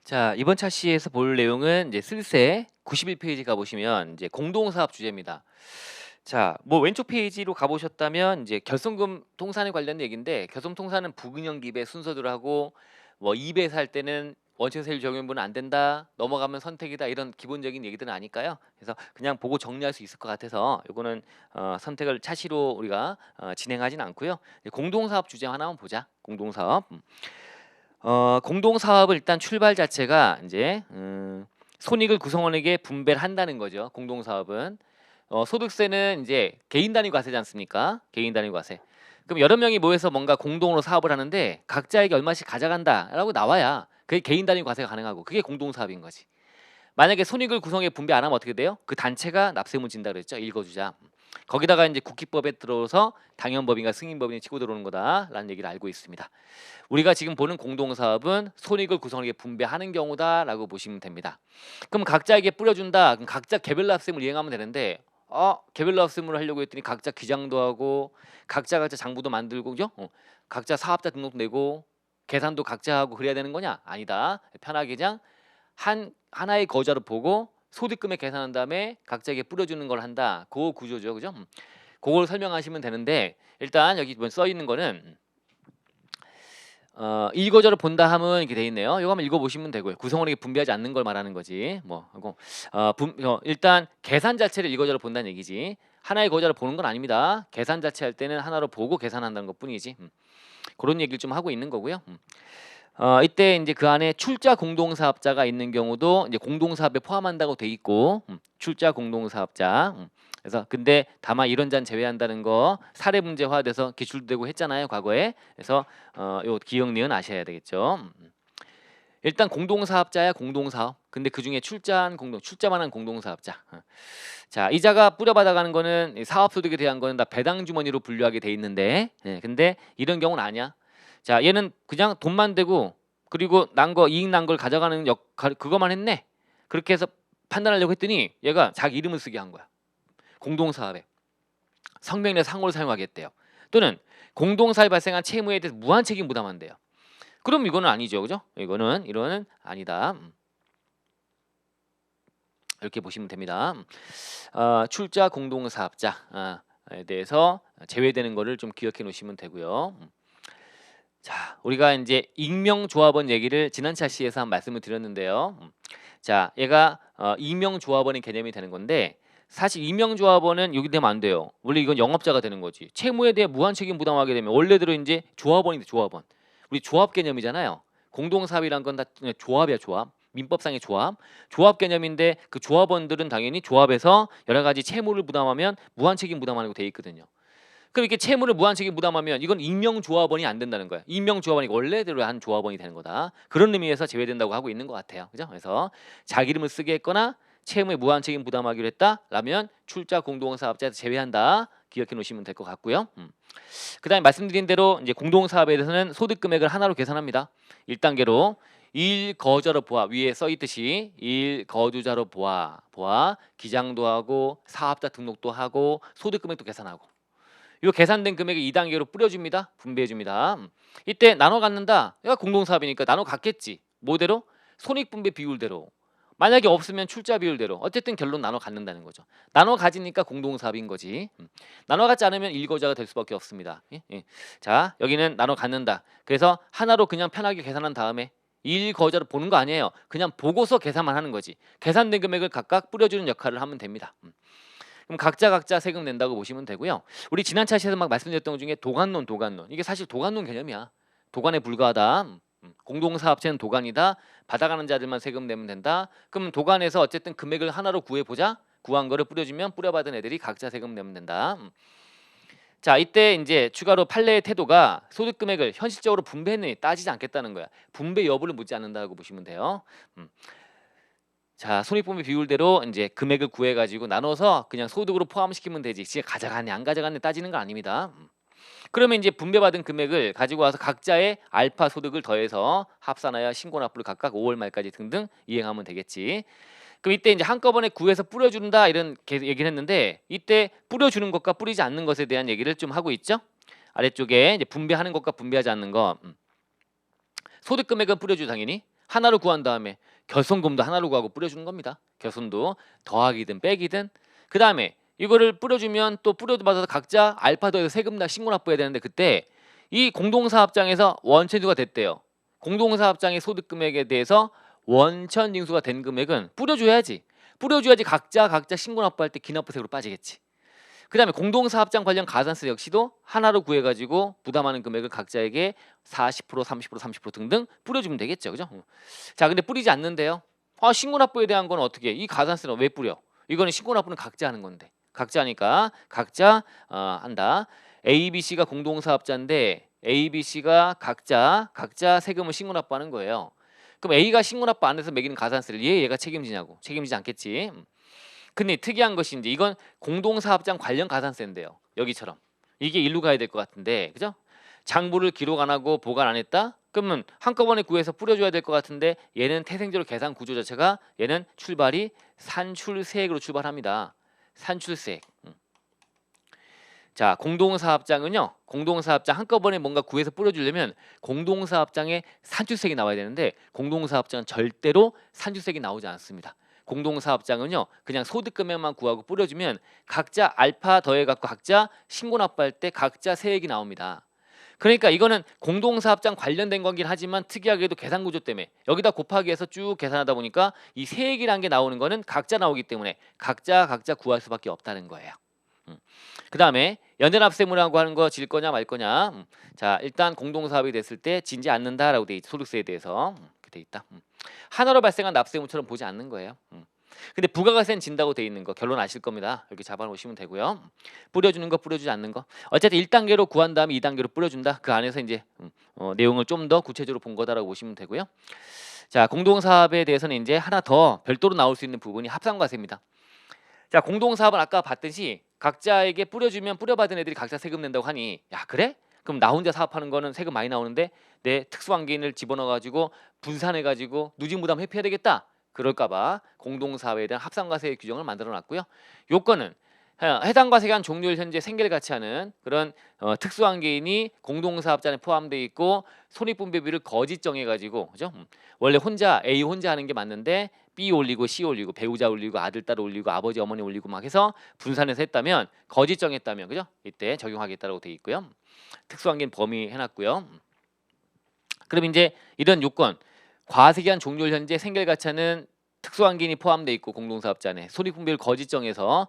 자, 이번 차시에서 볼 내용은 이제 슬세 91페이지 가보시면 이제 공동사업 주제입니다. 자, 뭐 왼쪽 페이지로 가보셨다면 이제 결손금 통산에 관련 얘기인데 결손 통산은 부근형 기입의 순서대로 하고 뭐 2배에서 할 때는 원칙세율 적용분은 안 된다, 넘어가면 선택이다 이런 기본적인 얘기들은 아니까요. 그래서 그냥 보고 정리할 수 있을 것 같아서 이거는 선택을 차시로 우리가 진행하진 않고요. 공동사업 주제 하나만 보자. 공동사업. 공동사업을 일단 출발 자체가 이제 손익을 구성원에게 분배를 한다는 거죠. 공동사업은 소득세는 이제 개인 단위 과세지 않습니까? 개인 단위 과세. 그럼 여러 명이 모여서 뭔가 공동으로 사업을 하는데 각자에게 얼마씩 가져간다라고 나와야 그게 개인 단위 과세가 가능하고 그게 공동사업인 거지. 만약에 손익을 구성해 분배 안 하면 어떻게 돼요? 그 단체가 납세문 진다 그랬죠. 읽어주자. 거기다가 이제 국기법에 들어서 당연법인과 승인법인이 치고 들어오는 거다라는 얘기를 알고 있습니다. 우리가 지금 보는 공동사업은 손익을 구성하게 분배하는 경우다라고 보시면 됩니다. 그럼 각자에게 뿌려준다. 그럼 각자 개별 납세물 이행하면 되는데 개별 납세물을 하려고 했더니 각자 기장도 하고 각자 장부도 만들고 그죠? 각자 사업자 등록도 내고 계산도 각자 하고 그래야 되는 거냐? 아니다. 편하게 그냥 하나의 거자로 보고 소득금액 계산한 다음에 각자에게 뿌려주는 걸 한다. 그 구조죠, 그죠? 그걸 설명하시면 되는데 일단 여기 써 있는 거는 일거저를 본다 함은 이렇게 돼 있네요. 이거 한번 읽어보시면 되고요. 구성원에게 분배하지 않는 걸 말하는 거지. 뭐 하고 일단 계산 자체를 일거저를 본다는 얘기지. 하나의 거자를 보는 건 아닙니다. 계산 자체 할 때는 하나로 보고 계산한다는 것뿐이지. 그런 얘기를 좀 하고 있는 거고요. 이때 이제 그 안에 출자 공동사업자가 있는 경우도 이제 공동사업에 포함한다고 돼 있고 출자 공동사업자. 그래서 근데 다만 이런 잔 제외한다는 거 사례 문제화돼서 기출되고 했잖아요 과거에. 그래서 요 기억 니은 아셔야 되겠죠. 일단 공동사업자야 공동사업. 근데 그 중에 출자만한 공동사업자. 자, 이자가 뿌려받아가는 거는 사업소득에 대한 거는 다 배당 주머니로 분류하게 돼 있는데, 근데 이런 경우는 아니야. 자, 얘는 그냥 돈만 대고 그리고 이익 난 걸 가져가는 역할 그거만 했네. 그렇게 해서 판단하려고 했더니 얘가 자기 이름을 쓰게 한 거야. 공동사업에 성명이나 상호를 사용하겠대요. 또는 공동사업에 발생한 채무에 대해서 무한 책임 부담한대요. 그럼 이거는 아니죠, 그죠? 이거는 아니다. 이렇게 보시면 됩니다. 출자 공동사업자에 대해서 제외되는 거를 좀 기억해 놓으시면 되고요. 자, 우리가 이제 익명조합원 얘기를 지난 차시에서 한 말씀을 드렸는데요. 자, 얘가 익명조합원의 개념이 되는 건데 사실 익명조합원은 여기 되면 안 돼요. 원래 이건 영업자가 되는 거지. 채무에 대해 무한 책임 부담하게 되면 원래대로 이제 조합원인데 조합원. 우리 조합 개념이잖아요. 공동사업이란 건 다 조합이야, 조합. 민법상의 조합. 조합 개념인데 그 조합원들은 당연히 조합에서 여러 가지 채무를 부담하면 무한 책임 부담하는 거 돼 있거든요. 그럼 이렇게 채무를 무한 책임 부담하면 이건 익명조합원이 안 된다는 거야. 익명조합원이 원래대로 한 조합원이 되는 거다. 그런 의미에서 제외된다고 하고 있는 것 같아요. 그죠? 그래서 자기 이름을 쓰게 했거나 채무에 무한 책임 부담하기로 했다라면 출자 공동사업자에서 제외한다. 기억해 놓으시면 될 것 같고요. 그다음에 말씀드린 대로 이제 공동사업에 대해서는 소득 금액을 하나로 계산합니다. 1단계로 일거주자로 보아 위에 써 있듯이 일거주자로 보아 기장도 하고 사업자 등록도 하고 소득 금액도 계산하고 이 계산된 금액을 2단계로 뿌려줍니다. 분배해줍니다. 이때 나눠 갖는다. 얘가 공동사업이니까 나눠 갖겠지. 뭐대로? 손익분배 비율대로. 만약에 없으면 출자 비율대로. 어쨌든 결론 나눠 갖는다는 거죠. 나눠 가지니까 공동사업인 거지. 나눠 갖지 않으면 일거주자가 될 수밖에 없습니다. 예. 자, 여기는 나눠 갖는다. 그래서 하나로 그냥 편하게 계산한 다음에 일거주자를 보는 거 아니에요. 그냥 보고서 계산만 하는 거지. 계산된 금액을 각각 뿌려주는 역할을 하면 됩니다. 그럼 각자 세금 낸다고 보시면 되고요. 우리 지난 차시에서 막 말씀드렸던 것 중에 도관론 이게 사실 도관론 개념이야. 도관에 불과하다. 공동사업체는 도관이다. 받아가는 자들만 세금 내면 된다. 그럼 도관에서 어쨌든 금액을 하나로 구해보자. 구한 거를 뿌려주면 뿌려받은 애들이 각자 세금 내면 된다. 자, 이때 이제 추가로 판례의 태도가 소득 금액을 현실적으로 분배했느니 따지지 않겠다는 거야. 분배 여부를 묻지 않는다고 보시면 돼요. 자, 손익분배 비율대로 이제 금액을 구해 가지고 나눠서 그냥 소득으로 포함시키면 되지. 진짜 가져갔네 안 가져갔네 따지는 거 아닙니다. 그러면 이제 분배받은 금액을 가지고 와서 각자의 알파 소득을 더해서 합산하여 신고납부를 각각 5월 말까지 등등 이행하면 되겠지. 그럼 이때 이제 한꺼번에 구해서 뿌려준다 이런 얘기를 했는데 이때 뿌려주는 것과 뿌리지 않는 것에 대한 얘기를 좀 하고 있죠. 아래쪽에 이제 분배하는 것과 분배하지 않는 것. 소득 금액은 뿌려주 당연히. 하나로 구한 다음에 결손금도 하나로 구하고 뿌려주는 겁니다. 결손도 더하기든 빼기든. 그 다음에 이거를 뿌려주면 또 뿌려받아서 각자 알파 더해서 세금 다 신고 납부해야 되는데 그때 이 공동사업장에서 원천징수가 됐대요. 공동사업장의 소득금액에 대해서 원천징수가 된 금액은 뿌려줘야지. 뿌려줘야지 각자 신고 납부할 때 기납부세로 빠지겠지. 그 다음에 공동사업장 관련 가산세 역시도 하나로 구해가지고 부담하는 금액을 각자에게 40%, 30%, 30% 등등 뿌려주면 되겠죠. 그죠? 자, 근데 뿌리지 않는데요. 신고납부에 대한 건 어떻게 해? 이 가산세는 왜 뿌려? 이거는 신고납부는 각자 하는 건데. 각자 하니까 각자 한다. A, B, C가 공동사업자인데 A, B, C가 각자 세금을 신고납부하는 거예요. 그럼 A가 신고납부 안 해서 매기는 가산세를 얘가 책임지냐고. 책임지지 않겠지. 근데 특이한 것이 이제 이건 공동사업장 관련 가산세인데요. 여기처럼 이게 일로 가야 될 것 같은데, 그죠? 장부를 기록 안 하고 보관 안 했다? 그러면 한꺼번에 구해서 뿌려줘야 될 것 같은데 얘는 태생적으로 계산 구조 자체가 얘는 출발이 산출세액으로 출발합니다. 산출세액. 자, 공동사업장은요. 공동사업장 한꺼번에 뭔가 구해서 뿌려주려면 공동사업장에 산출세액이 나와야 되는데 공동사업장은 절대로 산출세액이 나오지 않습니다. 공동사업장은요 그냥 소득금액만 구하고 뿌려주면 각자 알파 더해갖고 각자 신고납부할 때 각자 세액이 나옵니다. 그러니까 이거는 공동사업장 관련된 거긴 하지만 특이하게도 계산구조 때문에 여기다 곱하기 해서 쭉 계산하다 보니까 이 세액이라는 게 나오는 거는 각자 나오기 때문에 각자 구할 수밖에 없다는 거예요. 그 다음에 연대납세무라고 하는 거 질 거냐 말 거냐. 자, 일단 공동사업이 됐을 때 지지 않는다라고 돼 있죠. 소득세에 대해서 돼 있다. 하나로 발생한 납세의무처럼 보지 않는 거예요. 근데 부가가세는 진다고 돼 있는 거 결론 아실 겁니다. 이렇게 잡아놓으시면 되고요. 뿌려주는 거 뿌려주지 않는 거 어쨌든 1단계로 구한 다음에 2단계로 뿌려준다. 그 안에서 이제 내용을 좀 더 구체적으로 본 거다라고 보시면 되고요. 자, 공동사업에 대해서는 이제 하나 더 별도로 나올 수 있는 부분이 합산과세입니다. 자, 공동사업은 아까 봤듯이 각자에게 뿌려주면 뿌려받은 애들이 각자 세금 낸다고 하니 야 그래? 그럼 나 혼자 사업하는 거는 세금 많이 나오는데 내 특수환기인을 집어넣어가지고 분산해가지고 누진부담 회피해야 되겠다. 그럴까봐 공동사업에 대한 합산과세 규정을 만들어놨고요. 요건은 해당 과세에 한 종료일 현재 생계를 같이 하는 그런 특수환기인이 공동사업자에 포함되어 있고 손익분배비를 거짓 정해가지고 그죠? 원래 A 혼자 하는 게 맞는데 B 올리고 C 올리고 배우자 올리고 아들 딸 올리고 아버지 어머니 올리고 막 해서 분산해서 했다면 거짓 정했다면 그죠? 이때 적용하겠다라고 되어 있고요. 특수환기인 범위 해놨고요. 그럼 이제 이런 요건 과세기한 종료일 현재 생계를 같이 하는 특수환기인이 포함되어 있고 공동사업자 안에 손익분배를 거짓 정해서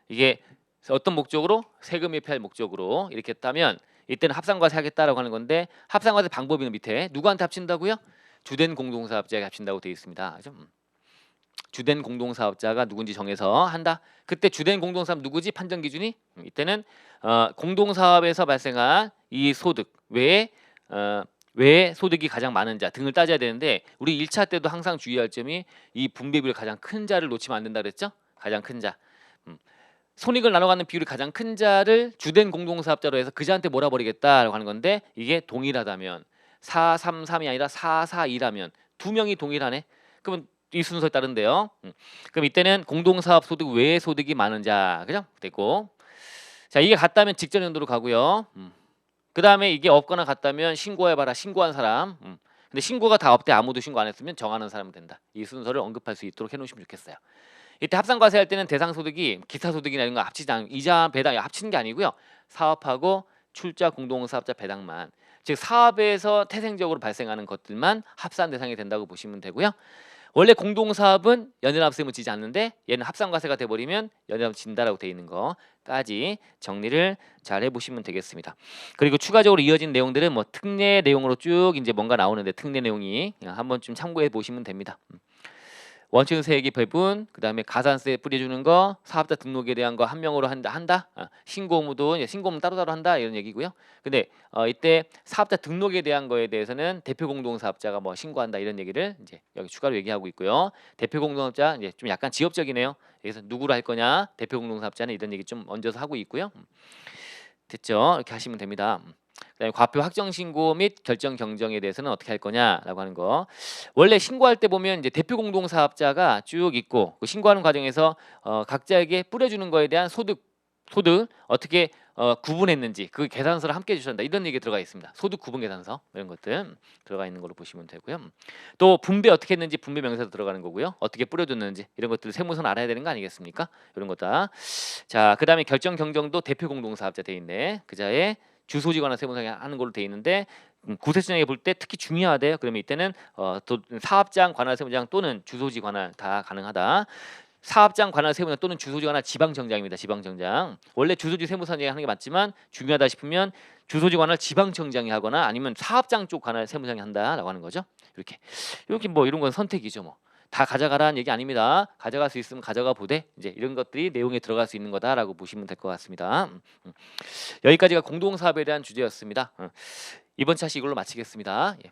이게 어떤 목적으로 세금 회피할 목적으로 이렇게 했다면 이때는 합산과세 하겠다라고 하는 건데 합산과세 방법은 밑에 누구한테 합친다고요? 주된 공동사업자에게 합친다고 되어 있습니다. 주된 공동사업자가 누군지 정해서 한다. 그때 주된 공동사업 누구지? 판정 기준이 이때는 공동사업에서 발생한 이 소득 외에 왜 소득이 가장 많은 자 등을 따져야 되는데 우리 1차 때도 항상 주의할 점이 이 분배비율 가장 큰 자를 놓치면 안 된다 그랬죠? 가장 큰 자. 손익을 나눠 갖는 비율이 가장 큰 자를 주된 공동사업자로 해서 그 자한테 몰아버리겠다라고 하는 건데 이게 동일하다면 433이 아니라 442라면 두 명이 동일하네. 그러면 이 순서에 따른데요. 그럼 이때는 공동사업 소득 외의 소득이 많은 자, 그죠? 됐고, 자 이게 같다면 직전 연도로 가고요. 그 다음에 이게 없거나 같다면 신고해봐라. 신고한 사람. 근데 신고가 다 없대 아무도 신고 안 했으면 정하는 사람은 된다. 이 순서를 언급할 수 있도록 해놓으시면 좋겠어요. 이때 합산과세 할 때는 대상소득이 기타소득이나 이런 거 합치지 않고 이자 배당 합치는 게 아니고요. 사업하고 출자 공동사업자 배당만 즉 사업에서 태생적으로 발생하는 것들만 합산 대상이 된다고 보시면 되고요. 원래 공동사업은 연회납세무 지지 않는데 얘는 합산과세가 돼버리면 연회납세 진다라고 돼 있는 거까지 정리를 잘 해보시면 되겠습니다. 그리고 추가적으로 이어진 내용들은 뭐 특례 내용으로 쭉 이제 뭔가 나오는데 특례 내용이 한번 좀 참고해 보시면 됩니다. 원천세액의 배분, 그 다음에 가산세 뿌려주는 거, 사업자 등록에 대한 거 한 명으로 한다. 신고 의무도 신고 의무 따로따로 한다 이런 얘기고요. 근데 이때 사업자 등록에 대한 거에 대해서는 대표 공동사업자가 뭐 신고한다 이런 얘기를 이제 여기 추가로 얘기하고 있고요. 대표 공동사업자 이제 좀 약간 지역적이네요. 여기서 누구로 할 거냐, 대표 공동사업자는 이런 얘기 좀 얹어서 하고 있고요. 됐죠? 이렇게 하시면 됩니다. 그다음에 과표 확정 신고 및 결정 경정에 대해서는 어떻게 할 거냐라고 하는 거. 원래 신고할 때 보면 이제 대표 공동사업자가 쭉 있고 그 신고하는 과정에서 각자에게 뿌려주는 거에 대한 소득 어떻게 구분했는지 그 계산서를 함께 주셨다 이런 얘기 들어가 있습니다. 소득 구분 계산서 이런 것들 들어가 있는 걸로 보시면 되고요. 또 분배 어떻게 했는지 분배 명세서 들어가는 거고요. 어떻게 뿌려줬는지 이런 것들 세무서는 알아야 되는 거 아니겠습니까? 이런 거다. 자, 그다음에 결정 경정도 대표 공동사업자 돼 있네. 그자의 주소지 관한 세무상에 하는 걸로 돼 있는데 구세청에 볼 때 특히 중요하대요. 그러면 이때는 또 사업장 관할 세무장 또는 주소지 관할 다 가능하다. 사업장 관할 세무장 또는 주소지 관할 지방청장입니다. 지방청장. 원래 주소지 세무서장이 하는 게 맞지만 중요하다 싶으면 주소지 관할 지방청장이 하거나 아니면 사업장 쪽 관할 세무장이 한다라고 하는 거죠. 이렇게 뭐 이런 건 선택이죠. 뭐 다 가져가라는 얘기 아닙니다. 가져갈 수 있으면 가져가 보되 이제 이런 것들이 내용에 들어갈 수 있는 거다라고 보시면 될 것 같습니다. 여기까지가 공동사업에 대한 주제였습니다. 이번 차시 이걸로 마치겠습니다. 예.